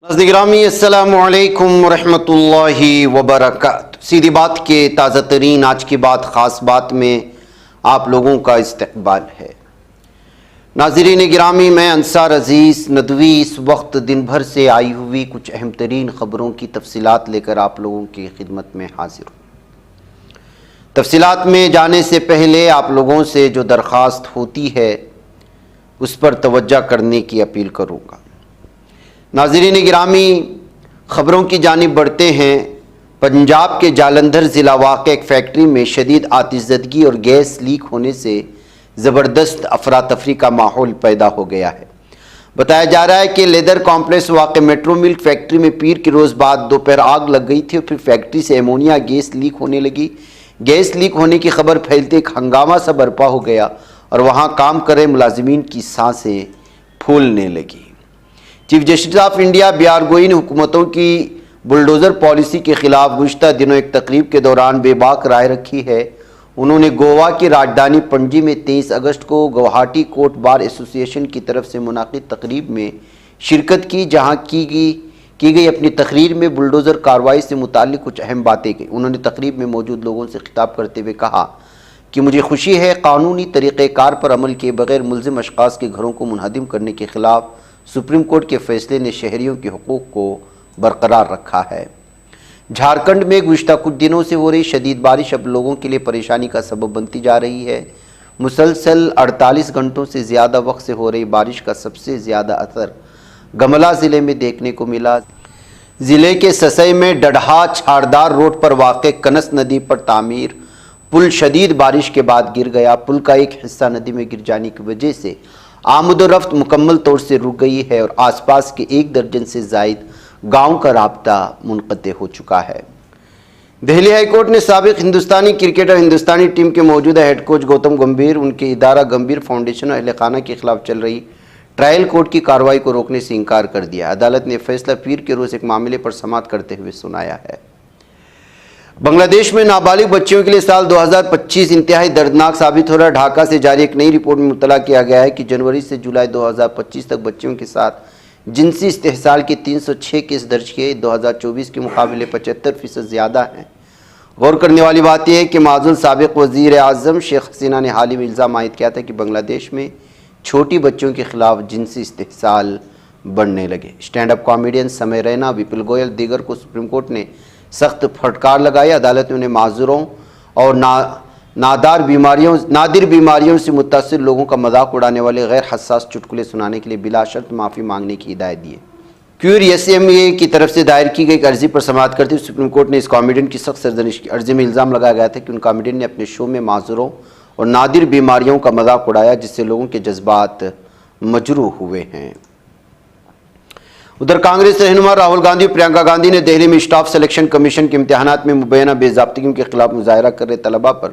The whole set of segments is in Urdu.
ناظرین گرامی السلام علیکم ورحمۃ اللہ وبرکاتہ۔ سیدھی بات کے تازہ ترین آج کی بات خاص بات میں آپ لوگوں کا استقبال ہے۔ ناظرین گرامی، میں انصار عزیز ندوی اس وقت دن بھر سے آئی ہوئی کچھ اہم ترین خبروں کی تفصیلات لے کر آپ لوگوں کی خدمت میں حاضر ہوں۔ تفصیلات میں جانے سے پہلے آپ لوگوں سے جو درخواست ہوتی ہے اس پر توجہ کرنے کی اپیل کروں گا۔ ناظرین گرامی، خبروں کی جانب بڑھتے ہیں۔ پنجاب کے جالندھر ضلع واقع ایک فیکٹری میں شدید آتش زدگی اور گیس لیک ہونے سے زبردست افراتفری کا ماحول پیدا ہو گیا ہے۔ بتایا جا رہا ہے کہ لیدر کمپلیکس واقع میٹرو ملک فیکٹری میں پیر کے روز بعد دوپہر آگ لگ گئی تھی اور پھر فیکٹری سے ایمونیا گیس لیک ہونے لگی۔ گیس لیک ہونے کی خبر پھیلتے ایک ہنگامہ سا برپا ہو گیا اور وہاں کام کر رہے ملازمین کی سانسیں پھولنے لگی۔ Chief justice of India B R Gavai نے حکومتوں کی بلڈوزر پالیسی کے خلاف گزشتہ دنوں ایک تقریب کے دوران بے باک رائے رکھی ہے۔ انہوں نے گوا کی راجدھانی پنجی میں 23 اگست کو گوہاٹی کورٹ بار ایسوسی ایشن کی طرف سے منعقد تقریب میں شرکت کی، جہاں کی گئی اپنی تقریر میں بلڈوزر کارروائی سے متعلق کچھ اہم باتیں کہیں۔ انہوں نے تقریب میں موجود لوگوں سے خطاب کرتے ہوئے کہا کہ مجھے خوشی ہے قانونی طریقہ کار پر عمل کیے بغیر ملزم اشخاص کے گھروں کو منہدم کرنے کے خلاف سپریم کورٹ کے فیصلے نے شہریوں کے حقوق کو برقرار رکھا ہے۔ جھارکھنڈ میں گزشتہ کچھ دنوں سے ہو رہی شدید بارش اب لوگوں کے لیے پریشانی کا سبب بنتی جا رہی ہے۔ مسلسل 48 گھنٹوں سے زیادہ وقت سے ہو رہی بارش کا سب سے زیادہ اثر گملا ضلع میں دیکھنے کو ملا۔ ضلع کے سسئی میں ڈڈھا چھاردار روڈ پر واقع کنس ندی پر تعمیر پل شدید بارش کے بعد گر گیا۔ پل کا ایک حصہ ندی میں گر جانے کی وجہ سے آمد و رفت مکمل طور سے رک گئی ہے اور آس پاس کے 1 درجن سے زائد گاؤں کا رابطہ منقطع ہو چکا ہے۔ دہلی ہائی کورٹ نے سابق ہندوستانی کرکٹر ہندوستانی ٹیم کے موجودہ ہیڈ کوچ گوتم گمبھیر، ان کے ادارہ گمبھیر فاؤنڈیشن اور اہل خانہ کے خلاف چل رہی ٹرائل کورٹ کی کارروائی کو روکنے سے انکار کر دیا۔ عدالت نے فیصلہ پیر کے روز ایک معاملے پر سماعت کرتے ہوئے سنایا ہے۔ بنگلہ دیش میں نابالغ بچیوں کے لیے سال 2025 انتہائی دردناک ثابت ہو رہا ہے۔ ڈھاکہ سے جاری ایک نئی رپورٹ میں مطلع کیا گیا ہے کہ جنوری سے جولائی 2025 تک بچیوں کے ساتھ جنسی استحصال کے 306 کیس درج کیے، 2024 کے مقابلے 75% زیادہ ہیں۔ غور کرنے والی بات یہ ہے کہ معزول سابق وزیر اعظم شیخ حسینہ نے حال ہی میں الزام عائد کیا تھا کہ بنگلہ دیش میں چھوٹی بچیوں کے خلاف جنسی استحصال بڑھنے لگے۔ اسٹینڈ اپ کامیڈین سمے رینا، وپل گوئل دیگر کو سپریم کورٹ نے سخت پھٹکار لگائی۔ عدالت نے انہیں معذوروں اور نادر بیماریوں سے متاثر لوگوں کا مذاق اڑانے والے غیر حساس چٹکلے سنانے کے لیے بلا شرط معافی مانگنے کی ہدایت دی ہے۔ QRSMA کی طرف سے دائر کی گئی ایک عرضی پر سماعت کرتے ہوئے سپریم کورٹ نے اس کامیڈین کی سخت سرزنش کی۔ عرضی میں الزام لگایا گیا تھا کہ ان کامیڈین نے اپنے شو میں معذوروں اور نادر بیماریوں کا مذاق اڑایا، جس سے لوگوں کے جذبات مجروح ہوئے ہیں۔ ادھر کانگریس رہنما راہل گاندھی اور پرینکا گاندھی نے دہلی میں اسٹاف سلیکشن کمیشن کے امتحانات میں مبینہ بے ضابطگیوں کے خلاف مظاہرہ کر رہے طلباء پر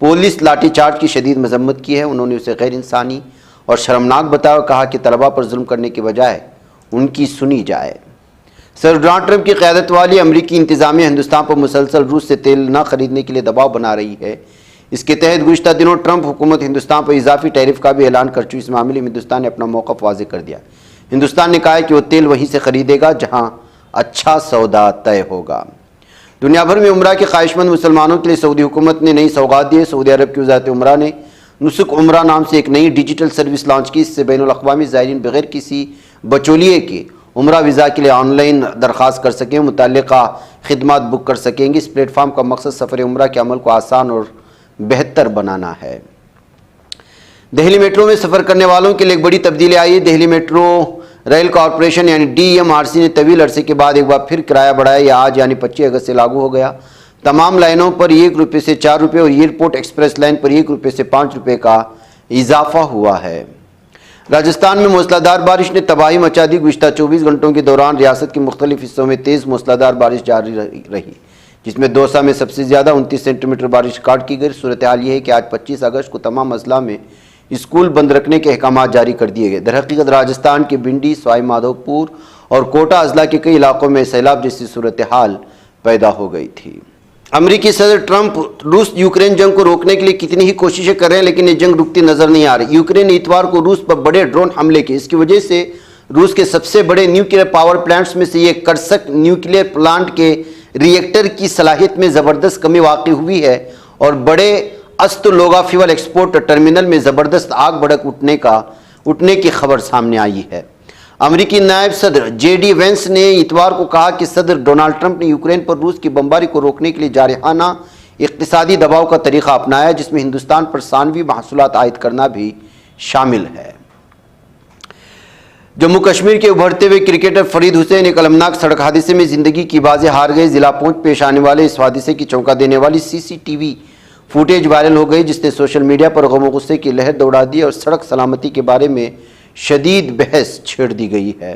پولیس لاٹھی چارج کی شدید مذمت کی ہے۔ انہوں نے اسے غیر انسانی اور شرمناک بتایا اور کہا کہ طلباء پر ظلم کرنے کے بجائے ان کی سنی جائے۔ صدر ڈونلڈ ٹرمپ کی قیادت والی امریکی انتظامیہ ہندوستان پر مسلسل روس سے تیل نہ خریدنے کے لیے دباؤ بنا رہی ہے۔ اس کے تحت گزشتہ دنوں ٹرمپ حکومت ہندوستان پر اضافی ٹیرف کا بھی اعلان کر چکی۔ اس معاملے میں ہندوستان نے اپنا موقف واضح کر دیا۔ ہندوستان نے کہا ہے کہ وہ تیل وہیں سے خریدے گا جہاں اچھا سودا طے ہوگا۔ دنیا بھر میں عمرہ کے خواہش مند مسلمانوں کے لیے سعودی حکومت نے نئی سوغات دی ہے۔ سعودی عرب کی وزارت عمرہ نے نسک عمرہ نام سے ایک نئی ڈیجیٹل سروس لانچ کی۔ اس سے بین الاقوامی زائرین بغیر کسی بچولیے کے عمرہ ویزا کے لیے آن لائن درخواست کر سکیں، متعلقہ خدمات بک کر سکیں گے۔ اس پلیٹ فارم کا مقصد سفر عمرہ کے عمل کو آسان اور بہتر بنانا ہے۔ دہلی میٹرو میں سفر کرنے والوں کے لیے ایک بڑی تبدیلی آئی ہے۔ دہلی میٹرو ریل کارپوریشن یعنی DMRC نے طویل عرصے کے بعد ایک بار پھر کرایہ بڑھایا۔ یہ آج یعنی 25 اگست سے لاگو ہو گیا۔ تمام لائنوں پر 1 روپے سے 4 روپے اور ایئرپورٹ ایکسپریس لائن پر 1 روپے سے 5 روپے کا اضافہ ہوا ہے۔ راجستھان میں موسلا دھار بارش نے تباہی مچا دی۔ گزشتہ 24 گھنٹوں کے دوران ریاست کے مختلف حصوں میں تیز موسلا دھار بارش جاری رہی، جس میں دوسا میں سب سے زیادہ 29 سینٹی میٹر بارش ریکارڈ کی گئی۔ صورتحال یہ ہے کہ آج 25 اگست کو تمام اضلاع میں اسکول بند رکھنے کے احکامات جاری کر دیے گئے۔ درحقیقت راجستھان کے بنڈی، سوائی مادھو پور اور کوٹا اضلاع کے کئی علاقوں میں سیلاب جیسی صورتحال پیدا ہو گئی تھی۔ امریکی صدر ٹرمپ روس یوکرین جنگ کو روکنے کے لیے کتنی ہی کوششیں کر رہے ہیں لیکن یہ جنگ رکتی نظر نہیں آ رہی۔ یوکرین نے اتوار کو روس پر بڑے ڈرون حملے کیے۔ اس کی وجہ سے روس کے سب سے بڑے نیوکلیئر پاور پلانٹس میں سے یہ کرسک نیوکلیئر پلانٹ کے ری ایکٹر کی صلاحیت میں زبردست کمی واقع ہوئی ہے اور بڑے استلوگا فیول ایکسپورٹ ٹرمینل میں زبردست آگ بھڑک اٹھنے کی خبر سامنے آئی ہے۔ امریکی نائب صدر جے ڈی وینس نے اتوار کو کہا کہ صدر ڈونلڈ ٹرمپ نے یوکرین پر روس کی بمباری کو روکنے کے لیے جارحانہ اقتصادی دباؤ کا طریقہ اپنایا جس میں ہندوستان پر ثانوی محصولات عائد کرنا بھی شامل ہے۔ جموں کشمیر کے ابھرتے ہوئے کرکٹر فرید حسین ایک المناک سڑک حادثے میں زندگی کی بازیں ہار گئے۔ ضلع پونچھ پیش آنے والے اس حادثے کی چونکا دینے والی C C T V footage viral ہو گئی جس نے سوشل میڈیا پر غم و غصے کی لہر دوڑا دی اور سڑک سلامتی کے بارے میں شدید بحث چھیڑ دی گئی ہے۔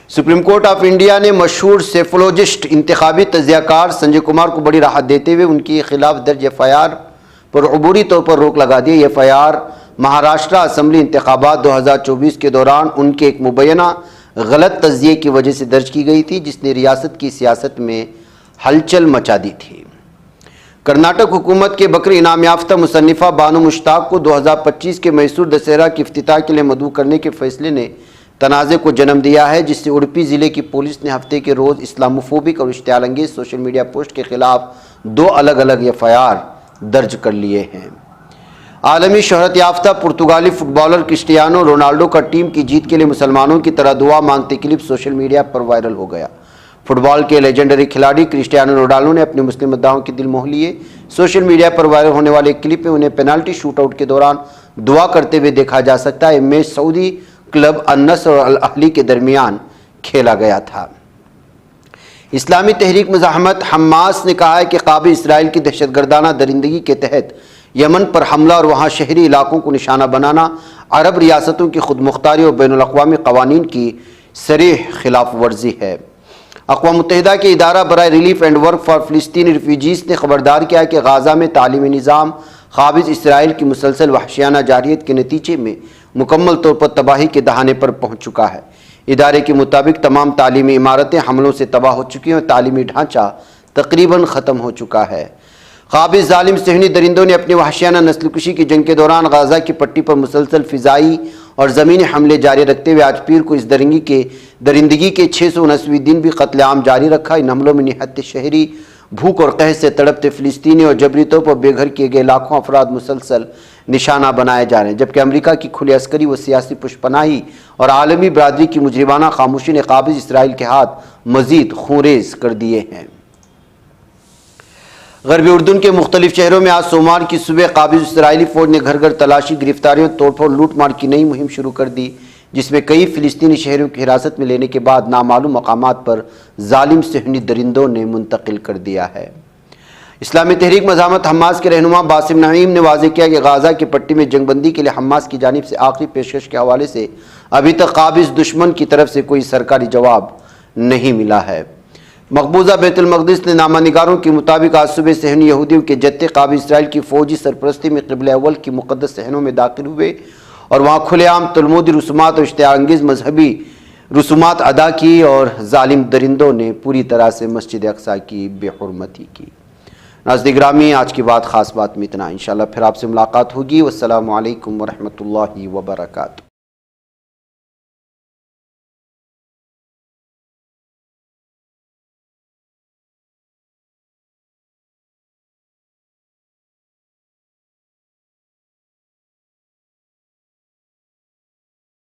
سپریم کورٹ آف انڈیا نے مشہور سیفولوجسٹ انتخابی تجزیہ کار سنجے کمار کو بڑی راحت دیتے ہوئے ان کے خلاف درج ایف آئی آر پر عبوری طور پر روک لگا دی۔ F I R Maharashtra assembly انتخابات 2024 کے دوران ان کے ایک مبینہ غلط تجزیے کی وجہ سے درج کی گئی تھی جس نے ریاست کی سیاست میں ہلچل مچا دی تھی۔ کرناٹک حکومت کے بکر انعام یافتہ مصنفہ بانو مشتاق کو 2025 کے میسور دسہرہ کی افتتاح کے لیے مدعو کرنے کے فیصلے نے تنازع کو جنم دیا ہے جس سے اڈپی ضلع کی پولیس نے ہفتے کے روز اسلاموفوبک اور اشتعال انگیز سوشل میڈیا پوسٹ کے خلاف 2 الگ الگ ایف آئی آر درج کر لیے ہیں۔ عالمی شہرت یافتہ پرتگالی فٹ بالر کرسٹیانو رونالڈو کا ٹیم کی جیت کے لیے مسلمانوں کی طرح دعا مانگتے کلپ سوشل میڈیا پر وائرل ہو گیا۔ فٹ بال کے لیجنڈری کھلاڑی کرسٹیانو رونالڈو نے اپنے مسلم مداحوں کے دل موہ لیے۔ سوشل میڈیا پر وائرل ہونے والے کلپ میں انہیں پینالٹی شوٹ آؤٹ کے دوران دعا کرتے ہوئے دیکھا جا سکتا ہے۔ میچ سعودی کلب النصر اور الاہلی کے درمیان کھیلا گیا تھا۔ اسلامی تحریک مزاحمت حماس نے کہا ہے کہ قابل اسرائیل کی دہشت گردانہ درندگی کے تحت یمن پر حملہ اور وہاں شہری علاقوں کو نشانہ بنانا عرب ریاستوں کی خود مختاری اور بین الاقوامی قوانین کی صریح خلاف ورزی ہے۔ اقوام متحدہ کے ادارہ برائے ریلیف اینڈ ورک فار فلسطینی ریفیوجیز نے خبردار کیا ہے کہ غزہ میں تعلیمی نظام قابض اسرائیل کی مسلسل وحشیانہ جارحیت کے نتیجے میں مکمل طور پر تباہی کے دہانے پر پہنچ چکا ہے۔ ادارے کے مطابق تمام تعلیمی عمارتیں حملوں سے تباہ ہو چکی ہیں اور تعلیمی ڈھانچہ تقریباً ختم ہو چکا ہے۔ قابض ظالم صہیونی درندوں نے اپنی وحشیانہ نسل کشی کی جنگ کے دوران غزہ کی پٹی پر مسلسل فضائی اور زمینی حملے جاری رکھتے ہوئے آج پیر کو اس درندگی کے 679ویں دن بھی قتل عام جاری رکھا۔ ان حملوں میں نہایت شہری بھوک اور قحط سے تڑپتے فلسطینی اور جبری طور پر بے گھر کیے گئے لاکھوں افراد مسلسل نشانہ بنائے جا رہے ہیں، جبکہ امریکہ کی کھلی عسکری و سیاسی پشت پناہی اور عالمی برادری کی مجرمانہ خاموشی نے قابض اسرائیل کے ہاتھ مزید خونریز کر دیے ہیں۔ غربی اردن کے مختلف شہروں میں آج سوموار کی صبح قابض اسرائیلی فوج نے گھر گھر تلاشی، گرفتاریوں، توڑ پھوڑ، لوٹ مار کی نئی مہم شروع کر دی جس میں کئی فلسطینی شہریوں کی حراست میں لینے کے بعد نامعلوم مقامات پر ظالم صہیونی درندوں نے منتقل کر دیا ہے۔ اسلامی تحریک مزاحمت حماس کے رہنما باسم نعیم نے واضح کیا کہ غزہ کی پٹی میں جنگ بندی کے لیے حماس کی جانب سے آخری پیشکش کے حوالے سے ابھی تک قابض دشمن کی طرف سے کوئی سرکاری جواب نہیں ملا ہے۔ مقبوضہ بیت المقدس نے نامہ نگاروں کے مطابق آج صبح صہیونی یہودیوں کے جتھے قابض اسرائیل کی فوجی سرپرستی میں قبلہ اول کی مقدس صحنوں میں داخل ہوئے اور وہاں کھلے عام تلمودی رسومات اور اشتعال انگیز مذہبی رسومات ادا کی اور ظالم درندوں نے پوری طرح سے مسجد اقصی کی بے حرمتی کی۔ ناظرین گرامی، آج کی بات خاص بات میں اتنا، انشاءاللہ پھر آپ سے ملاقات ہوگی۔ والسلام علیکم ورحمۃ اللہ وبرکاتہ۔